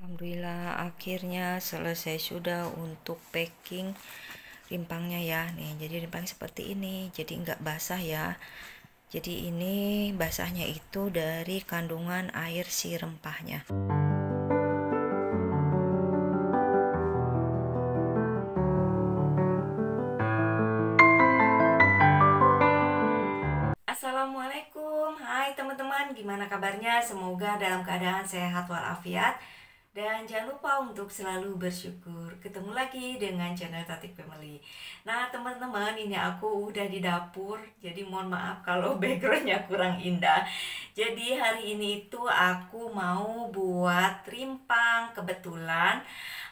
Alhamdulillah akhirnya selesai sudah untuk packing rimpangnya ya. Nih, jadi rimpangnya seperti ini. Jadi nggak basah ya. Jadi ini basahnya itu dari kandungan air si rempahnya. Assalamualaikum. Hai teman-teman, gimana kabarnya? Semoga dalam keadaan sehat walafiat. Dan jangan lupa untuk selalu bersyukur. Ketemu lagi dengan channel Tatik Family. Nah teman-teman, ini aku udah di dapur. Jadi mohon maaf kalau backgroundnya kurang indah. Jadi hari ini itu aku mau buat rimpang. Kebetulan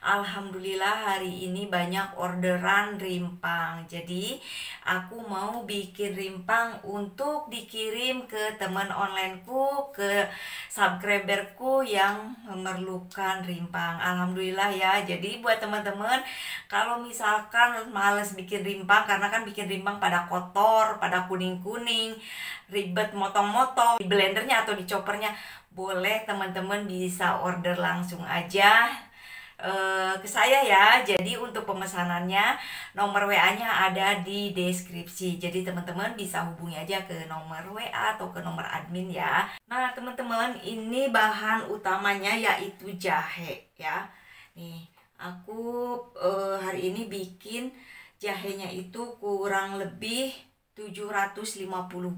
alhamdulillah hari ini banyak orderan rimpang. Jadi aku mau bikin rimpang untuk dikirim ke teman onlineku, ke subscriberku yang memerlukan rimpang. Alhamdulillah ya. Jadi buat teman-teman, kalau misalkan males bikin rimpang, karena kan bikin rimpang pada kotor, pada kuning-kuning, ribet motong-motong di blendernya atau di choppernya, boleh teman-teman bisa order langsung aja ke saya ya. Jadi untuk pemesanannya nomor WA-nya ada di deskripsi. Jadi teman-teman bisa hubungi aja ke nomor WA atau ke nomor admin ya. Nah teman-teman, ini bahan utamanya yaitu jahe ya. Nih aku hari ini bikin jahenya itu kurang lebih 750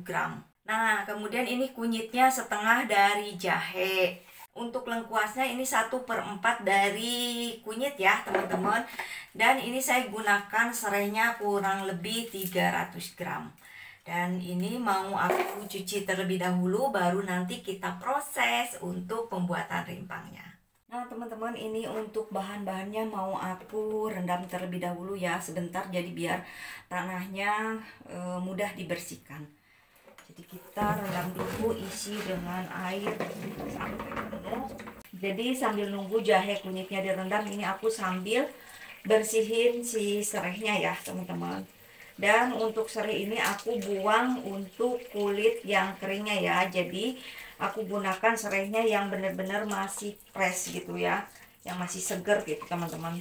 gram. Nah kemudian ini kunyitnya setengah dari jahe. Untuk lengkuasnya ini 1/4 dari kunyit ya teman-teman. Dan ini saya gunakan serainya kurang lebih 300 gram. Dan ini mau aku cuci terlebih dahulu, baru nanti kita proses untuk pembuatan rimpangnya. Nah teman-teman, ini untuk bahan-bahannya mau aku rendam terlebih dahulu ya sebentar, jadi biar tanahnya mudah dibersihkan. Jadi kita rendam dulu, isi dengan air sampai penuh. Jadi sambil nunggu jahe kunyitnya direndam, ini aku sambil bersihin si serehnya ya teman-teman. Dan untuk sereh ini aku buang untuk kulit yang keringnya ya. Jadi aku gunakan serehnya yang benar-benar masih fresh gitu ya, yang masih seger gitu teman-teman.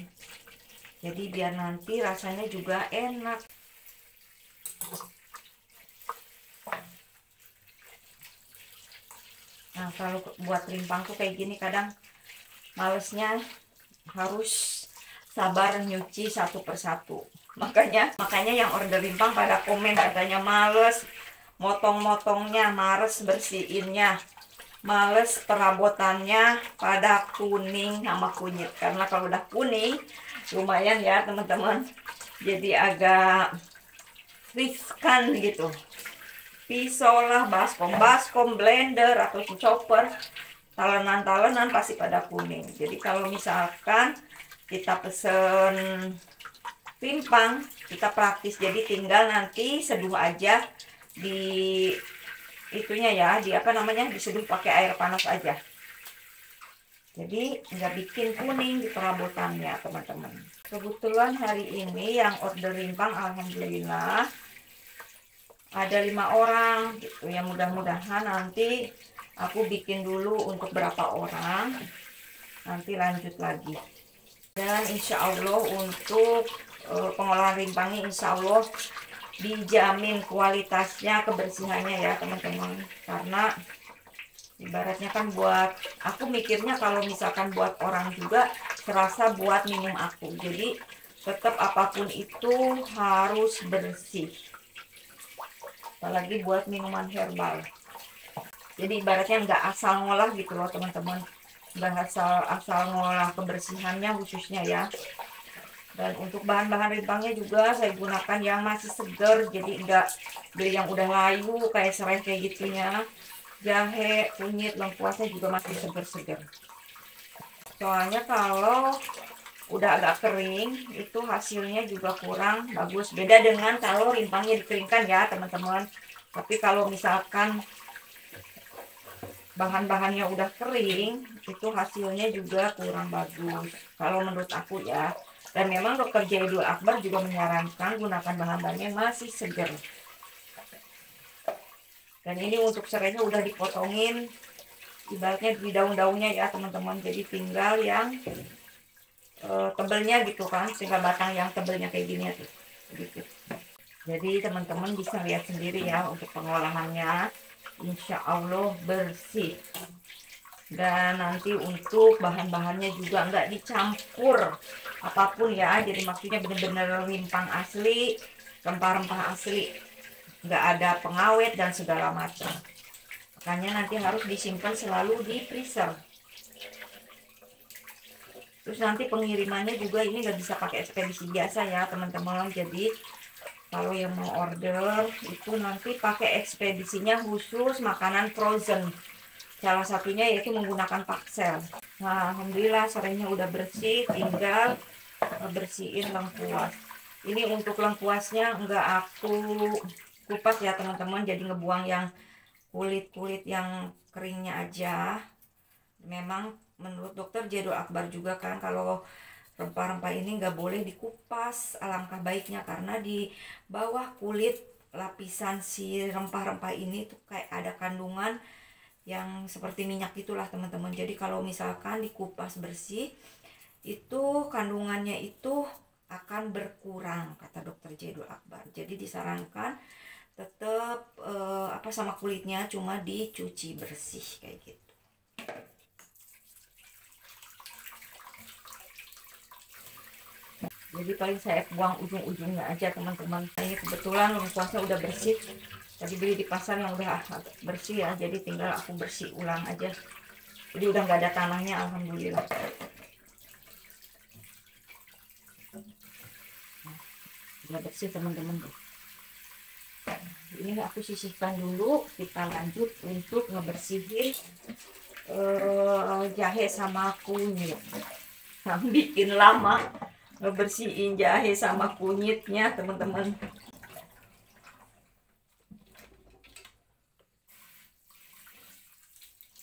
Jadi biar nanti rasanya juga enak. Nah kalau buat rimpang tuh kayak gini kadang malesnya harus sabar nyuci satu persatu. Makanya yang order rimpang pada komen katanya males motong-motongnya, males bersihinnya, males perabotannya pada kuning sama kunyit. Karena kalau udah kuning lumayan ya teman-teman, jadi agak riskan gitu. Pisau lah, baskom, blender atau chopper, talenan pasti pada kuning. Jadi kalau misalkan kita pesen rimpang, kita praktis, jadi tinggal nanti seduh aja di itunya ya, di apa namanya, diseduh pakai air panas aja. Jadi nggak bikin kuning di perabotannya teman-teman. Kebetulan hari ini yang order rimpang alhamdulillah ada 5 orang gitu ya. Mudah-mudahan nanti aku bikin dulu untuk berapa orang, nanti lanjut lagi. Dan insya Allah untuk pengolahan rimpangnya insya Allah dijamin kualitasnya, kebersihannya ya teman-teman. Karena ibaratnya kan buat aku mikirnya kalau misalkan buat orang juga serasa buat minum aku. Jadi tetap apapun itu harus bersih, apalagi buat minuman herbal. Jadi ibaratnya nggak asal ngolah gitu loh teman-teman, nggak asal ngolah kebersihannya khususnya ya. Dan untuk bahan-bahan rimpangnya juga saya gunakan yang masih segar, jadi nggak beli yang udah layu kayak serai kayak gitunya. Jahe, kunyit, lengkuasnya juga masih segar-segar. Soalnya kalau udah agak kering itu hasilnya juga kurang bagus. Beda dengan kalau rimpangnya dikeringkan ya teman-teman. Tapi kalau misalkan bahan-bahannya udah kering itu hasilnya juga kurang bagus kalau menurut aku ya. Dan memang dokter Jaidul Akbar juga menyarankan gunakan bahan-bahannya masih segar. Dan ini untuk serainya udah dipotongin ibaratnya di daun-daunnya ya teman-teman. Jadi tinggal yang tebelnya gitu kan, tinggal batang yang tebelnya kayak gini tuh gitu. Jadi teman-teman bisa lihat sendiri ya untuk pengolahannya, insya Allah bersih. Dan nanti untuk bahan-bahannya juga nggak dicampur apapun ya, jadi maksudnya bener-bener rimpang asli, rempah-rempah asli, nggak ada pengawet dan segala macam. Makanya nanti harus disimpan selalu di freezer. Terus nanti pengirimannya juga ini nggak bisa pakai ekspedisi biasa ya teman-teman. Jadi kalau yang mau order itu nanti pakai ekspedisinya khusus makanan frozen. Salah satunya yaitu menggunakan paksel. Nah, alhamdulillah sorenya udah bersih, tinggal bersihin lengkuas. Ini untuk lengkuasnya enggak aku kupas ya teman-teman, jadi ngebuang yang kulit-kulit yang keringnya aja. Memang menurut dokter Jadul Akbar juga kan kalau rempah-rempah ini nggak boleh dikupas, alangkah baiknya karena di bawah kulit lapisan si rempah-rempah ini tuh kayak ada kandungan yang seperti minyak itulah teman-teman. Jadi kalau misalkan dikupas bersih itu kandungannya itu akan berkurang kata dokter Jadul Akbar. Jadi disarankan tetap sama kulitnya cuma dicuci bersih kayak gitu. Jadi paling saya buang ujung-ujungnya aja teman-teman. Ini kebetulan lengkuasnya udah bersih. Tadi beli di pasar yang udah bersih ya, jadi tinggal aku bersih ulang aja. Jadi udah nggak ada tanahnya, alhamdulillah. Udah bersih teman-teman. Ini aku sisihkan dulu. Kita lanjut untuk ngebersihin jahe sama kunyit. Nah, bikin lama ngebersihin jahe sama kunyitnya teman-teman.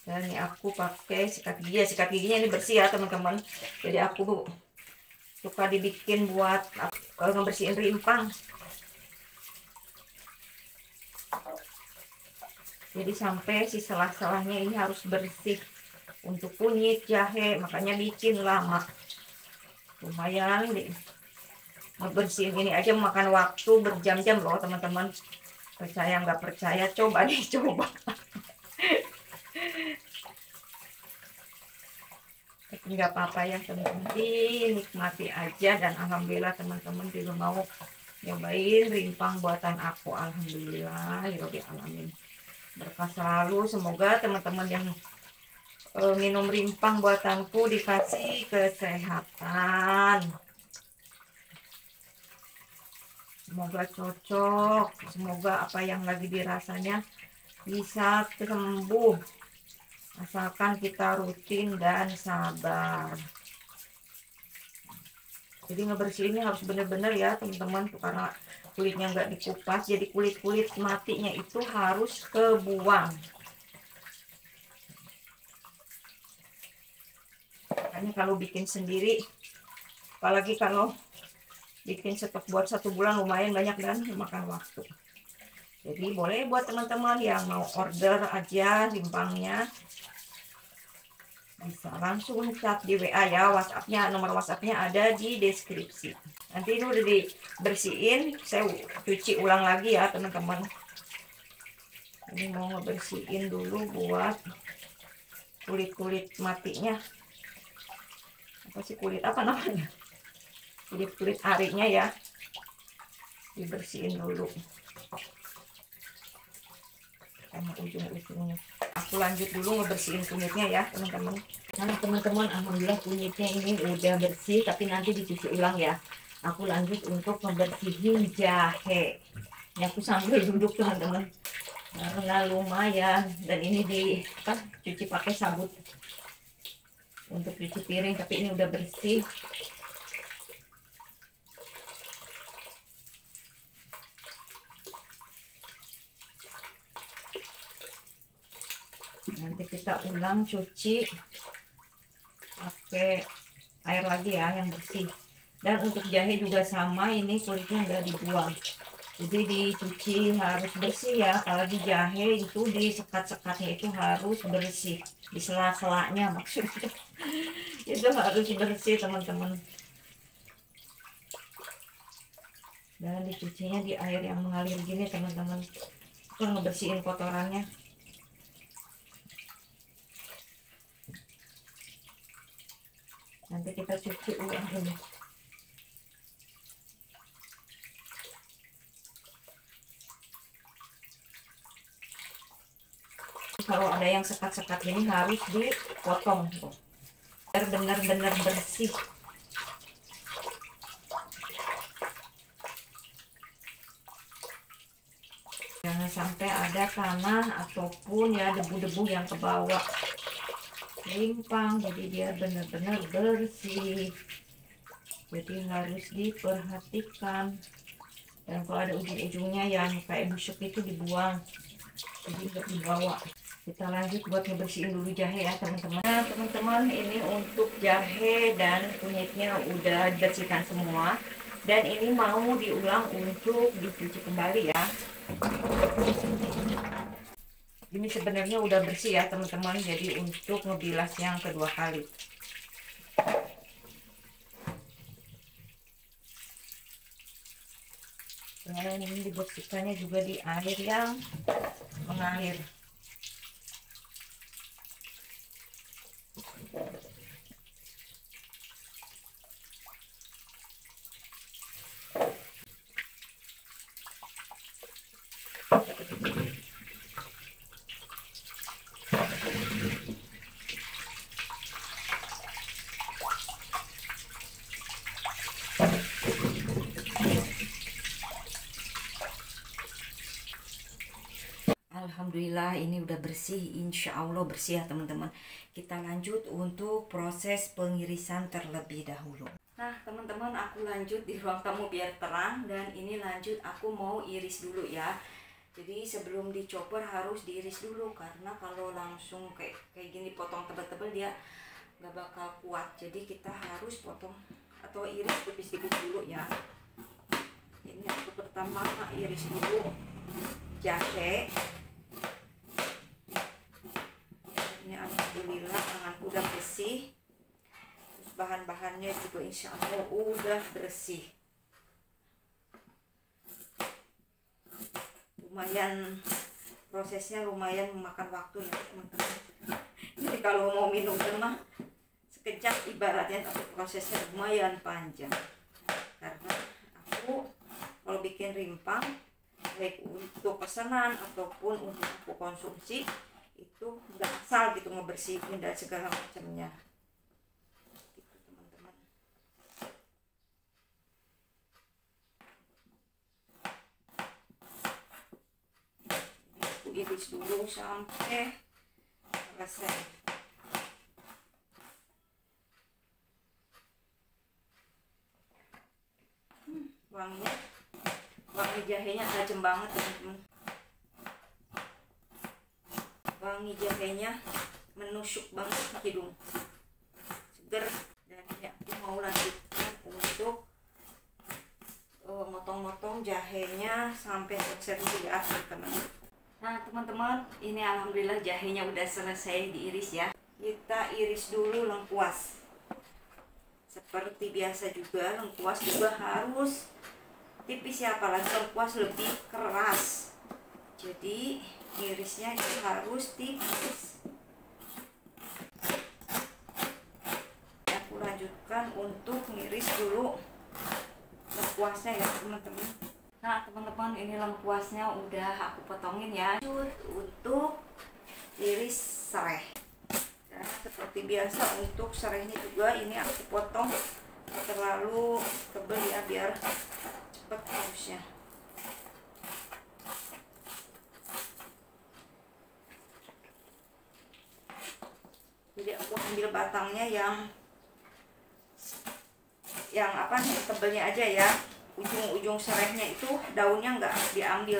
Dan ini aku pakai sikat gigi. Sikat giginya ini bersih ya teman-teman. Jadi aku suka dibikin buat ngebersihin rimpang. Jadi sampai si selah-selahnya ini harus bersih. Untuk kunyit, jahe, makanya bikin lama. Lumayan deh. Ngebersihin ini aja makan waktu berjam-jam loh teman-teman. Percaya nggak percaya, coba deh coba. Tapi nggak apa-apa ya teman-teman, dinikmati aja. Dan alhamdulillah teman-teman juga mau nyobain rimpang buatan aku. Alhamdulillah ya Rabbil alamin, berkah selalu. Semoga teman-teman yang minum rimpang buatanku dikasih kesehatan, semoga cocok, semoga apa yang lagi dirasanya bisa sembuh. Asalkan kita rutin dan sabar. Jadi ngebersihin ini harus bener-bener ya teman-teman, karena kulitnya nggak dikupas, jadi kulit-kulit matinya itu harus kebuang. Makanya kalau bikin sendiri, apalagi kalau bikin stok buat 1 bulan, lumayan banyak dan makan waktu. Jadi boleh buat teman-teman yang mau order aja rimpangnya, bisa langsung chat di WA ya, WhatsAppnya, nomor WhatsAppnya ada di deskripsi. Nanti ini udah dibersihin, saya cuci ulang lagi ya teman-teman. Ini mau ngebersihin dulu buat kulit-kulit matinya. Apa sih kulit apa namanya? Kulit-kulit arinya ya, dibersihin dulu sama ujung-ujungnya. Aku lanjut dulu ngebersihin kunyitnya ya teman-teman. Nah teman-teman, alhamdulillah kunyitnya ini udah bersih, tapi nanti dicuci ulang ya. Aku lanjut untuk ngebersihin jahe. Ini aku sambil duduk teman-teman, karena lumayan. Dan ini cuci pakai sabut untuk cuci piring, tapi ini udah bersih. Nanti kita ulang cuci pakai air lagi ya yang bersih. Dan untuk jahe juga sama, ini kulitnya udah dibuang. Jadi dicuci harus bersih ya, apalagi jahe itu di sekat-sekatnya itu harus bersih, di sela-selanya maksudnya. Itu harus bersih teman-teman. Dan dicucinya di air yang mengalir gini teman-teman, itu ngebersihin kotorannya. Nanti kita cuci ulang ini. Kalau ada yang sekat-sekat ini harus dipotong tuh, biar benar-benar bersih. Jangan sampai ada tanah ataupun ya debu-debu yang ke bawah, limpang. Jadi dia benar-benar bersih. Jadi harus diperhatikan. Dan kalau ada ujung-ujungnya yang kayak busuk itu dibuang, jadi nggak dibawa. Kita lanjut buat ngebersihin dulu jahe ya teman-teman. Nah teman-teman, ini untuk jahe dan kunyitnya udah dibersihkan semua. Dan ini mau diulang untuk dicuci kembali ya. Ini sebenarnya udah bersih ya teman-teman, jadi untuk ngebilas yang kedua kali. Dan ini dibersihkannya juga di air yang mengalir. Alhamdulillah ini udah bersih, insya Allah bersih ya teman-teman. Kita lanjut untuk proses pengirisan terlebih dahulu. Nah teman-teman, aku lanjut di ruang tamu biar terang. Dan ini lanjut aku mau iris dulu ya. Jadi sebelum dicoper harus diiris dulu, karena kalau langsung kayak gini potong tebal-tebal dia gak bakal kuat. Jadi kita harus potong atau iris tipis-tipis dulu ya. Ini aku pertama iris dulu jahe. Ini alhamdulillah tanganku udah bersih. Terus bahan-bahannya juga insya Allah udah bersih. Lumayan, prosesnya lumayan memakan waktu ya teman-teman. Jadi kalau mau minum mah sekejap ibaratnya, tapi prosesnya lumayan panjang. Karena aku kalau bikin rimpang, baik untuk pesanan ataupun untuk aku konsumsi, itu nggak asal gitu ngebersihin dan segala macamnya gitu teman-teman. Aku iris dulu sampai selesai. Wangi jahenya tajam banget teman-teman. Wangi jahenya menusuk banget ke hidung, seger. Dan ya, aku mau lanjutkan untuk motong-motong jahenya sampai selesai dulu ya teman-teman. Nah teman-teman, ini alhamdulillah jahenya udah selesai diiris ya. Kita iris dulu lengkuas. Seperti biasa juga, lengkuas juga harus tipis ya, apalagi lengkuas lebih keras. Jadi irisnya itu harus tipis. Aku lanjutkan untuk ngiris dulu lengkuasnya ya teman-teman. Nah teman-teman, ini lengkuasnya udah aku potongin ya. Untuk iris serai. Dan seperti biasa untuk serainya juga ini aku potong terlalu tebal ya, biar cepet harusnya. Jadi aku ambil batangnya yang apa nih, tebelnya aja ya. Ujung-ujung serehnya itu daunnya nggak diambil.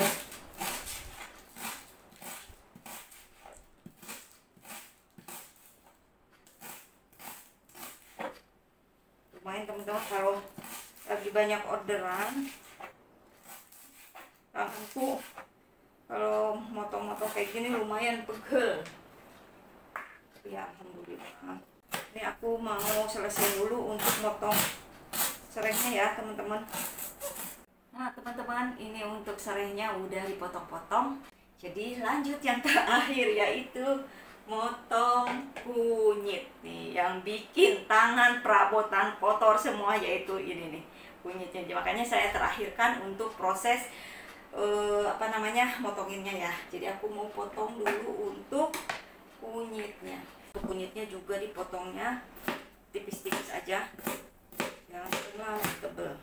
Lumayan teman-teman, kalau lagi banyak orderan bosku. Kalau motong-motong kayak gini lumayan pegel. Ya alhamdulillah. Ini aku mau selesai dulu untuk motong serehnya ya teman-teman. Nah teman-teman, ini untuk serehnya udah dipotong-potong. Jadi lanjut yang terakhir, yaitu motong kunyit nih, yang bikin tangan perabotan kotor semua, yaitu ini nih kunyitnya. Makanya saya terakhirkan untuk proses motonginnya ya. Jadi aku mau potong dulu untuk kunyitnya. Untuk kunyitnya juga dipotongnya tipis-tipis aja, jangan terlalu tebal.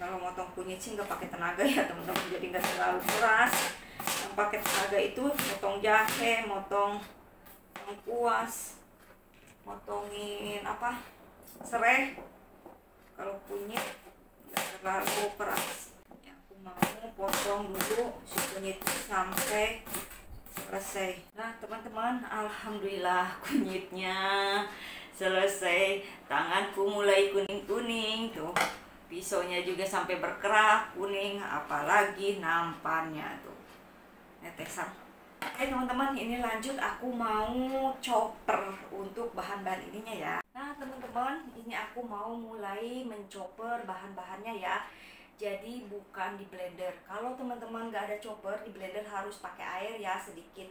Kalau motong kunyit sih nggak pakai tenaga ya teman-teman, jadi nggak terlalu keras. Yang pakai tenaga itu motong jahe, motong lengkuas, motongin serai. Kalau kunyit nggak terlalu keras ya. Aku mau potong dulu si kunyit sampai selesai. Nah teman-teman, alhamdulillah kunyitnya selesai. Tanganku mulai kuning-kuning tuh, pisaunya juga sampai berkerak kuning, apalagi nampannya tuh netesan. Oke teman-teman, ini lanjut aku mau chopper untuk bahan-bahan ininya ya. Nah teman-teman, ini aku mau mulai menchopper bahan-bahannya ya. Jadi bukan di blender. Kalau teman-teman nggak ada chopper, di blender harus pakai air ya sedikit.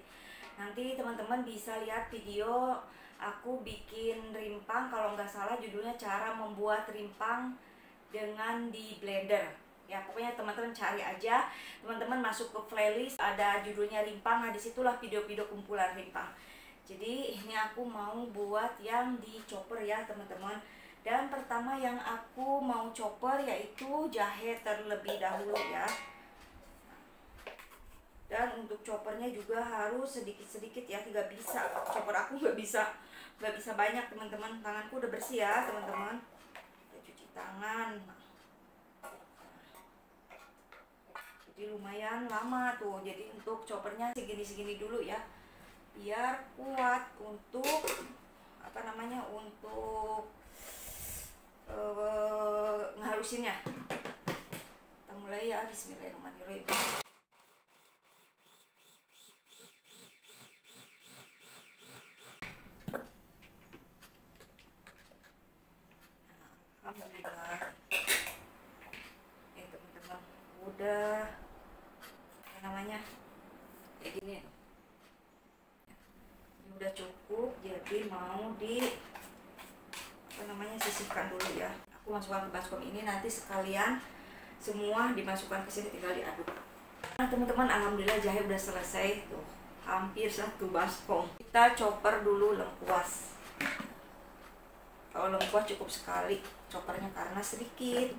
Nanti teman-teman bisa lihat video aku bikin rimpang, kalau nggak salah judulnya cara membuat rimpang dengan di blender ya. Pokoknya teman-teman cari aja, teman-teman masuk ke playlist ada judulnya rimpang. Nah disitulah video-video kumpulan rimpang. Jadi ini aku mau buat yang di chopper ya teman-teman. Dan pertama yang aku mau chopper yaitu jahe terlebih dahulu ya. Dan untuk choppernya juga harus sedikit-sedikit ya, nggak bisa chopper aku nggak bisa banyak teman-teman. Tanganku udah bersih ya teman-teman, cuci tangan. Jadi lumayan lama tuh. Jadi untuk choppernya segini-segini dulu ya, biar kuat untuk untuk ngehalusinnya. Kita mulai ya, bismillahirrahmanirrahim. Alhamdulillah. Teman-teman, udah kayak gini. Ini udah cukup, jadi mau sisihkan dulu ya. Aku masukkan ke baskom ini, nanti sekalian semua dimasukkan ke sini, tinggal diaduk. Nah teman-teman, alhamdulillah jahe udah selesai tuh, hampir satu baskom. Kita chopper dulu lengkuas. Kalau lengkuas cukup sekali choppernya karena sedikit.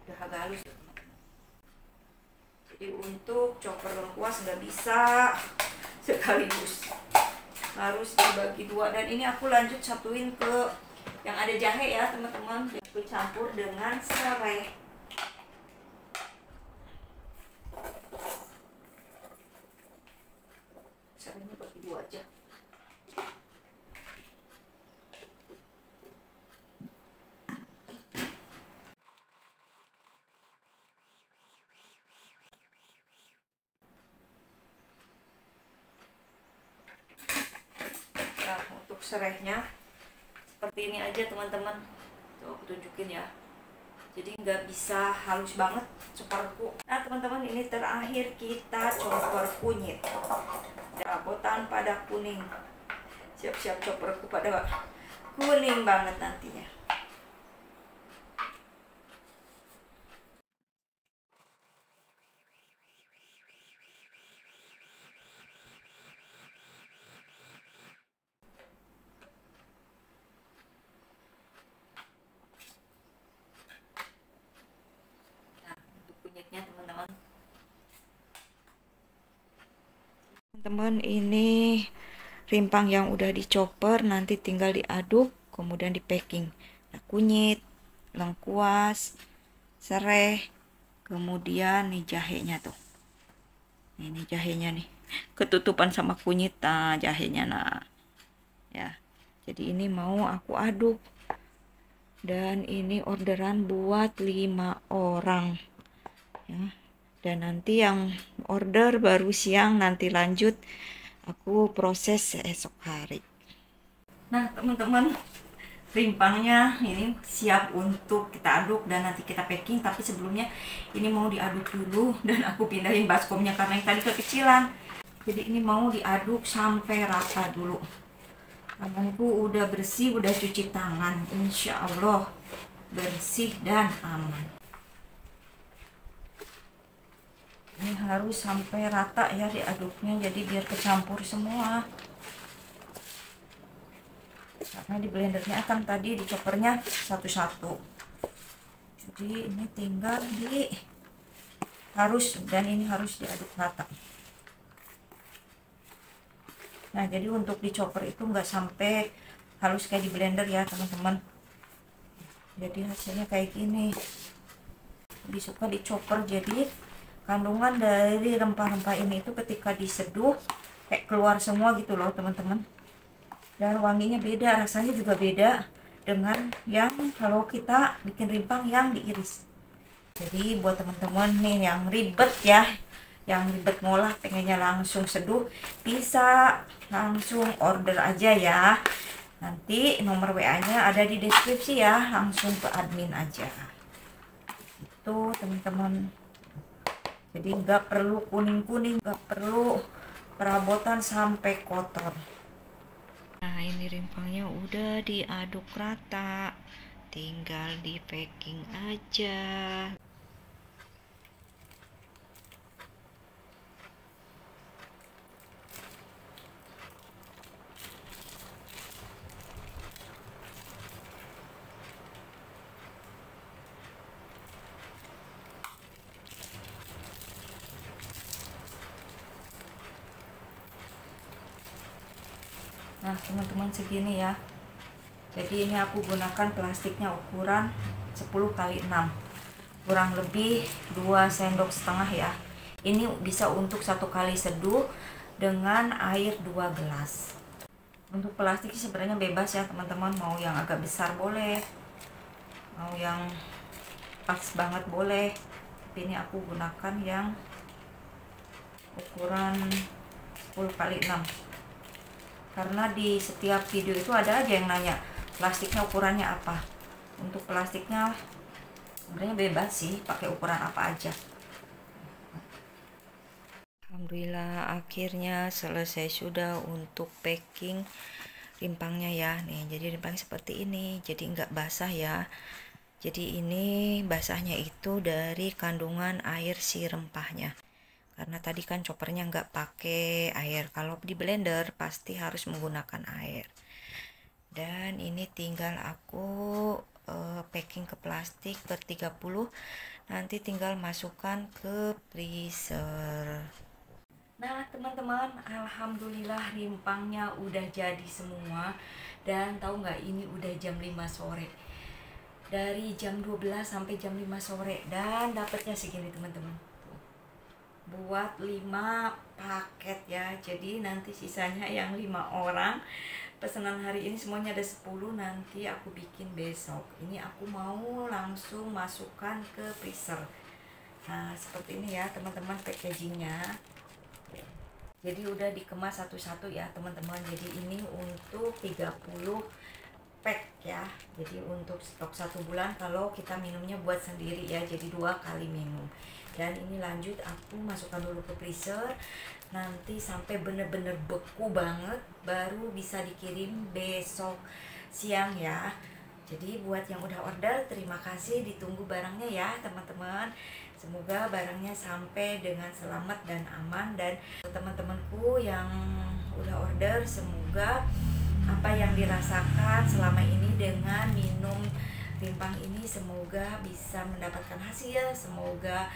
Udah agak halus. Jadi untuk chopper lengkuas nggak bisa sekaligus, harus dibagi dua. Dan ini aku lanjut satuin ke yang ada jahe ya teman-teman. Aku campur dengan serai. Serainya bagi dua aja. Untuk serainya seperti ini aja teman-teman. Tuh aku tunjukin ya. Jadi nggak bisa halus banget chopperku. Nah teman-teman, ini terakhir kita chopper kunyit. Perabotan pada kuning. Siap-siap chopperku pada kuning banget nantinya. Teman-teman, ini rimpang yang udah dicopper, nanti tinggal diaduk kemudian di packing. Nah kunyit lengkuas, serai, kemudian nih jahenya tuh. Ini jahenya nih, ketutupan sama kunyit. Nah, jahenya nah. Ya. Jadi ini mau aku aduk. Dan ini orderan buat 5 orang. Ya. Dan nanti yang order baru siang, nanti lanjut aku proses esok hari. Nah, teman-teman, rimpangnya ini siap untuk kita aduk dan nanti kita packing. Tapi sebelumnya ini mau diaduk dulu dan aku pindahin baskomnya karena yang tadi kekecilan. Jadi ini mau diaduk sampai rata dulu. Tanganku udah bersih, udah cuci tangan, insya Allah bersih dan aman. Ini harus sampai rata ya diaduknya, jadi biar kecampur semua. Karena di blendernya akan tadi dicopernya satu-satu. Jadi ini tinggal dan ini harus diaduk rata. Nah, jadi untuk dicoper itu nggak sampai halus kayak di blender ya teman-teman. Jadi hasilnya kayak gini. Lebih suka dicoper, jadi kandungan dari rempah-rempah ini itu ketika diseduh kayak keluar semua gitu loh teman-teman. Dan wanginya beda, rasanya juga beda dengan yang kalau kita bikin rimpang yang diiris. Jadi buat teman-teman nih yang ribet ya, yang ribet ngolah pengennya langsung seduh, bisa langsung order aja ya. Nanti nomor WA-nya ada di deskripsi ya, langsung ke admin aja. Itu teman-teman. Jadi nggak perlu kuning-kuning, nggak perlu perabotan sampai kotor. Nah, ini rimpangnya udah diaduk rata, tinggal di packing aja. Nah, teman-teman segini ya. Jadi ini aku gunakan plastiknya ukuran 10x6, kurang lebih 2,5 sendok ya. Ini bisa untuk 1 kali seduh dengan air 2 gelas. Untuk plastik sebenarnya bebas ya teman-teman, mau yang agak besar boleh, mau yang pas banget boleh. Tapi ini aku gunakan yang ukuran 10x6. Karena di setiap video itu ada aja yang nanya plastiknya ukurannya apa. Untuk plastiknya sebenarnya bebas sih, pakai ukuran apa aja. Alhamdulillah akhirnya selesai sudah untuk packing rimpangnya ya. Nih, jadi rimpang seperti ini, jadi nggak basah ya. Jadi ini basahnya itu dari kandungan air si rempahnya. Karena tadi kan choppernya nggak pakai air, kalau di blender pasti harus menggunakan air. Dan ini tinggal aku packing ke plastik per 30, nanti tinggal masukkan ke freezer. Nah teman-teman, alhamdulillah rimpangnya udah jadi semua. Dan tahu nggak, ini udah jam 5 sore, dari jam 12 sampai jam 5 sore, dan dapatnya segini teman-teman, buat 5 paket ya. Jadi nanti sisanya yang 5 orang pesanan hari ini semuanya ada 10, nanti aku bikin besok. Ini aku mau langsung masukkan ke freezer. Nah seperti ini ya teman-teman packagingnya. Jadi udah dikemas satu-satu ya teman-teman. Jadi ini untuk 30 pack ya. Jadi untuk stok 1 bulan kalau kita minumnya buat sendiri ya. Jadi 2 kali minum. Dan ini lanjut aku masukkan dulu ke freezer, nanti sampai bener-bener beku banget baru bisa dikirim besok siang ya. Jadi buat yang udah order, terima kasih, ditunggu barangnya ya teman-teman. Semoga barangnya sampai dengan selamat dan aman. Dan teman-temanku yang udah order, semoga apa yang dirasakan selama ini dengan minum rimpang ini semoga bisa mendapatkan hasil, semoga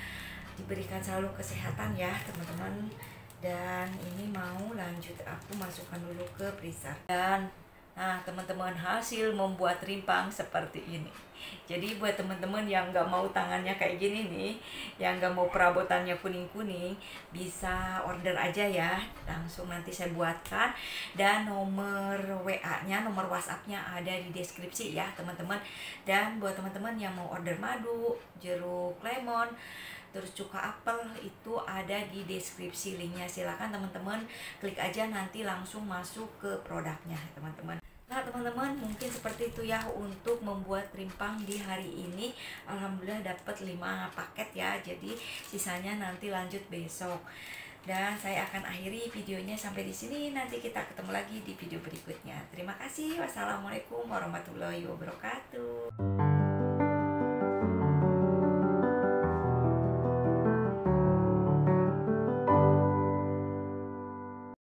diberikan selalu kesehatan ya teman-teman. Dan ini mau lanjut aku masukkan dulu ke freezer. Dan Nah, teman-teman, hasil membuat rimpang seperti ini. Jadi buat teman-teman yang nggak mau tangannya kayak gini nih, yang nggak mau perabotannya kuning-kuning, bisa order aja ya. Langsung nanti saya buatkan. Dan nomor WA-nya, nomor WhatsApp-nya ada di deskripsi ya teman-teman. Dan buat teman-teman yang mau order madu, jeruk lemon, terus cuka apel, itu ada di deskripsi linknya. Silahkan teman-teman klik aja, nanti langsung masuk ke produknya teman-teman. Nah teman-teman, mungkin seperti itu ya untuk membuat rimpang di hari ini. Alhamdulillah dapat 5 paket ya, jadi sisanya nanti lanjut besok. Dan saya akan akhiri videonya sampai di sini. Nanti kita ketemu lagi di video berikutnya. Terima kasih. Wassalamualaikum warahmatullahi wabarakatuh.